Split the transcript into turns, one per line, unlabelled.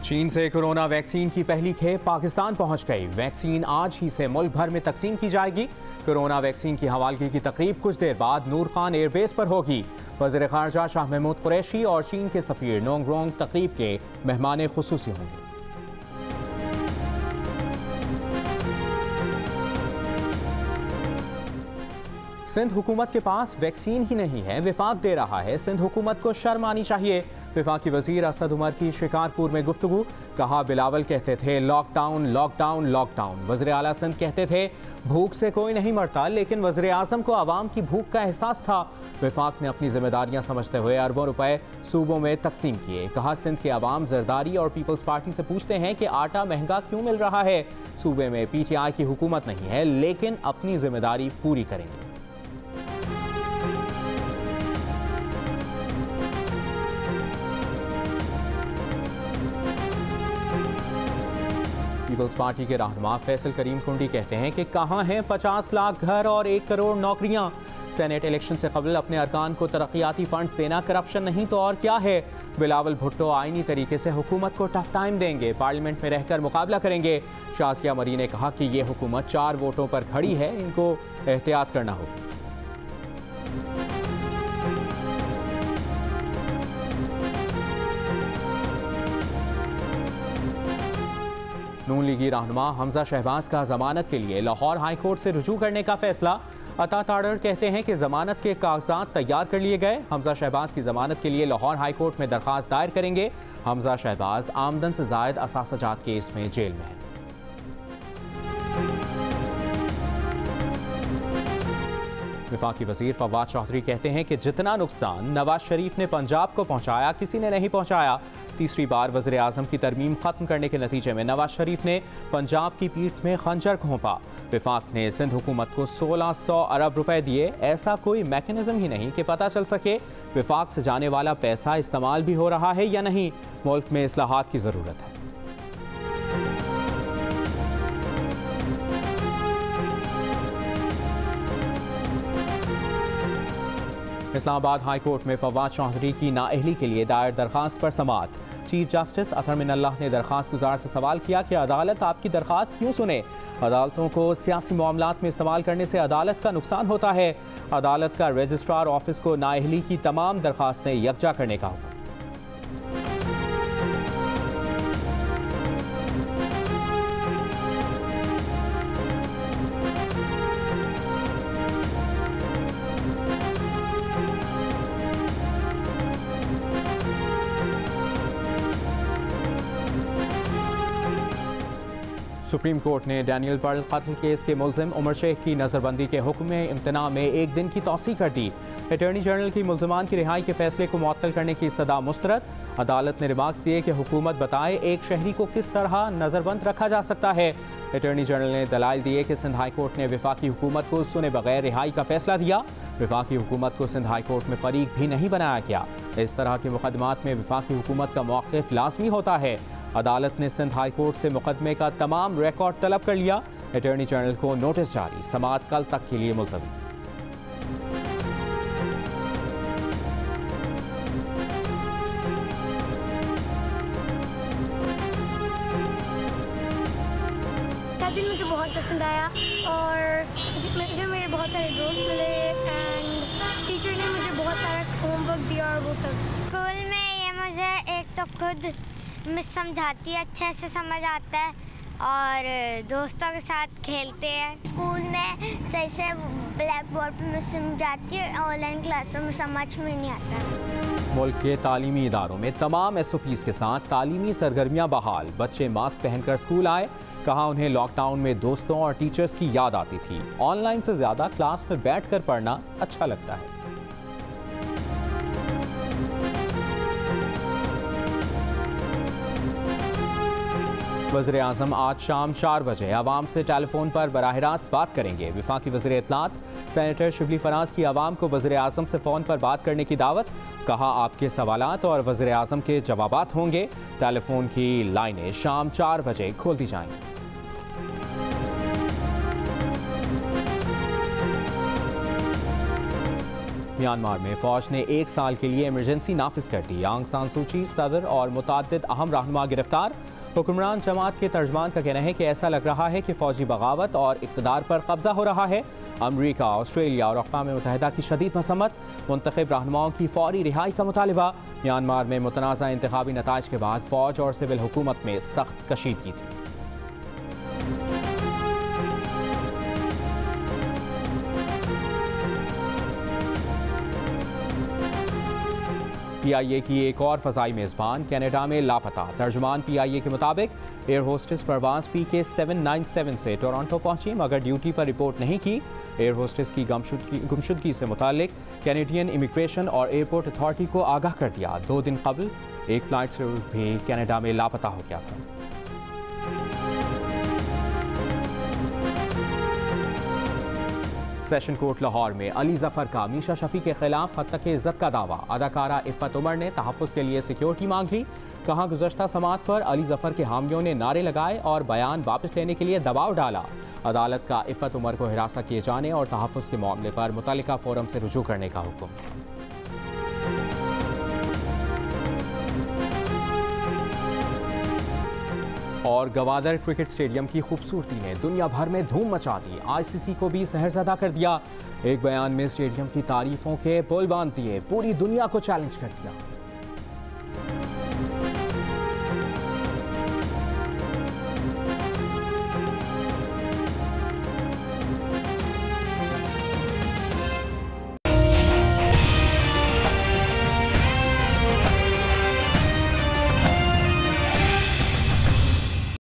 चीन से corona vaccine की पहली खेप पाकिस्तान पहुंच गई। वैक्सीन आज ही से मुल्क भर में तकसीम की जाएगी। कोरोना वैक्सीन की हवालगी की तकरीब कुछ देर बाद नूर खान एयरबेस पर होगी। वज़ीर ख़ारजा शाह महमूद कुरैशी और चीन के सफ़ीर नोंगरोंग तकरीब के मेहमान खुसूसी होंगे। सिंध हुकूमत के पास वैक्सीन ही नहीं है, विफाक दे रहा है। सिंध हुकूमत को शर्म आनी चाहिए। विफाकी वजीर असद उमर की शिकारपुर में गुफ्तगू। कहा, बिलावल कहते थे लॉकडाउन लॉकडाउन लॉकडाउन। वज़ीर आला सिंध कहते थे भूख से कोई नहीं मरता, लेकिन वज़ीर आज़म को आवाम की भूख का एहसास था। विफाक ने अपनी जिम्मेदारियां समझते हुए अरबों रुपए सूबों में तकसीम किए। कहा, सिंध के अवाम जरदारी और पीपल्स पार्टी से पूछते हैं कि आटा महंगा क्यों मिल रहा है। सूबे में PTI की हुकूमत नहीं है, लेकिन अपनी जिम्मेदारी पूरी करेंगे। पीपल्स पार्टी के रहनुमा फैसल करीम कुंडी कहते हैं कि कहां हैं 50 लाख घर और 1 करोड़ नौकरियां। सेनेट इलेक्शन से कबल अपने अरकान को तरक्याती फंड्स देना करप्शन नहीं तो और क्या है। बिलावल भुट्टो आईनी तरीके से हुकूमत को टफ टाइम देंगे, पार्लियामेंट में रहकर मुकाबला करेंगे। शाज़िया मरी ने कहा कि ये हुकूमत 4 वोटों पर खड़ी है, इनको एहतियात करना होगा। नून लीगी रहनुमा हमजा शहबाज का जमानत के लिए लाहौर हाई कोर्ट से रुजू करने का फैसला। अता ताड़र कहते हैं कि जमानत के कागजात तैयार कर लिए गए। हमजा शहबाज की जमानत के लिए लाहौर हाई कोर्ट में दरख्वास्त दायर करेंगे। हमजा शहबाज आमदन से जायद असासजात केस में जेल में है। विफाकी वजीर फवाद चौधरी कहते हैं कि जितना नुकसान नवाज शरीफ ने पंजाब को पहुंचाया, किसी ने नहीं पहुंचाया। तीसरी बार वज़ीर आज़म की तरमीम खत्म करने के नतीजे में नवाज शरीफ ने पंजाब की पीठ में खंजर घोंपा। विफाक ने सिंध हुकूमत को 1600 अरब रुपए दिए। ऐसा कोई मैकेनिज्म ही नहीं कि पता चल सके विफाक से जाने वाला पैसा इस्तेमाल भी हो रहा है या नहीं। मुल्क में इस्लाहात की ज़रूरत है। इस्लामाबाद हाई कोर्ट में फवाद चौधरी की नाअहली के लिए दायर दरखास्त पर समाअत। चीफ जस्टिस अतहर मिनल्लाह ने दरखास्त गुजार से सवाल किया कि अदालत आपकी दरखास्त क्यों सुने। अदालतों को सियासी मामलात में इस्तेमाल करने से अदालत का नुकसान होता है। अदालत का रजिस्ट्रार ऑफिस को नाअहली की तमाम दरखास्तें यकजा करने का हुक्म। सुप्रीम कोर्ट ने डैनियल पर्ल कत्ल केस के मुलजिम उमर शेख की नज़रबंदी के हुक्म में इम्तना में 1 दिन की तौसी कर दी। अटॉर्नी जनरल की मुलजमान की रिहाई के फैसले को मुअत्तल करने की इस्तदा मुस्तरद। अदालत ने रिमार्क्स दिए कि हुकूमत बताए एक शहरी को किस तरह नज़रबंद रखा जा सकता है। अटॉर्नी जनरल ने दलाइल दिए कि सिंध हाई कोर्ट ने विफाकी हुकूमत को सुने बगैर रिहाई का फैसला दिया। विफाकी हुकूमत को सिंध हाई कोर्ट में फरीक भी नहीं बनाया गया। इस तरह के मुकदमात में विफाकी हुकूमत का मौक़िफ़ लाज़मी होता है। अदालत ने सिंध हाई कोर्ट से मुकदमे का तमाम रिकॉर्ड तलब कर लिया। अटॉर्नी जनरल को नोटिस जारी, समाअत कल तक के लिए मुलतवी।
दिन मुझे बहुत पसंद आया और मुझे मेरे बहुत सारे दोस्त मिले एंड टीचर ने मुझे बहुत सारा होमवर्क दिया और वो सब।
स्कूल में ये मुझे एक तो खुद मिस समझाती है, अच्छे से समझ आता है और दोस्तों के साथ खेलते हैं। स्कूल में सही से ब्लैक बोर्ड पर मिस समझाती है, ऑनलाइन क्लासों में समझ में नहीं आता।
मुल्क के तालीमी इदारों में तमाम SOPs के साथ तालीमी सरगर्मियाँ बहाल। बच्चे मास्क पहनकर स्कूल आए। कहा, उन्हें लॉकडाउन में दोस्तों और टीचर्स की याद आती थी। ऑनलाइन से ज़्यादा क्लास में बैठकर पढ़ना अच्छा लगता है। वज़ीर आज़म आज शाम 4 बजे आवाम से टेलीफोन पर बराह रास्त बात करेंगे। विफाकी वज़ीर इत्तलात सेनेटर शिबली फराज की आवाम को वज़ीर आज़म से फ़ोन पर बात करने की दावत। कहा, आपके सवालात और वज़ीर आज़म के जवाबात होंगे। टेलीफोन की लाइनें शाम 4 बजे खोल दी जाएंगी। म्यांमार में फौज ने 1 साल के लिए इमरजेंसी नाफिज कर दी। आंग सान सूची, सदर और मुताद्दिद अहम रहनुमा गिरफ्तार। हुक्मरान जमात के तर्जमान का कहना है कि ऐसा लग रहा है कि फौजी बगावत और इक़्तिदार पर कब्जा हो रहा है। अमरीका, ऑस्ट्रेलिया और अक़वाम मुत्तहिदा की शदीद मसम्मत, मुंतखब रहनुमाओं की फौरी रिहाई का मुतालिबा। म्यांमार में मुतनाज़ा इंतखाबी नताइज के बाद फौज और सिविल हुकूमत में सख्त कशीदगी थी। PIA की एक और फ़ज़ाई मेज़बान कनाडा में लापता। तर्जुमान PIA के मुताबिक एयर होस्टेस परवाज़ PK 797 से टोरंटो पहुंची मगर ड्यूटी पर रिपोर्ट नहीं की। एयर होस्टेस की गुमशुदगी से मुतालिक कैनेडियन इमिग्रेशन और एयरपोर्ट अथॉरिटी को आगाह कर दिया। 2 दिन कबल एक फ़्लाइट से भी कनाडा में लापता हो गया था। सेशन कोर्ट लाहौर में अली जफर का मीशा शफी के खिलाफ हत्या के इज्जत का दावा। अदाकारा इफ़्फ़त उमर ने तहफ़्फ़ुज़ के लिए सिक्योरिटी मांग ली। कहा गुज़श्ता समात पर अली जफर के हामियों ने नारे लगाए और बयान वापस लेने के लिए दबाव डाला। अदालत का इफ़्फ़त उमर को हिरासत किए जाने और तहफ़्फ़ुज़ के मामले पर मुतल्लिका फोरम से रुजू करने का हुक्म। और गवादर क्रिकेट स्टेडियम की खूबसूरती ने दुनिया भर में धूम मचा दी। ICC को भी सहरज़दा कर दिया। एक बयान में स्टेडियम की तारीफों के पुल बांध दिए, पूरी दुनिया को चैलेंज कर दिया।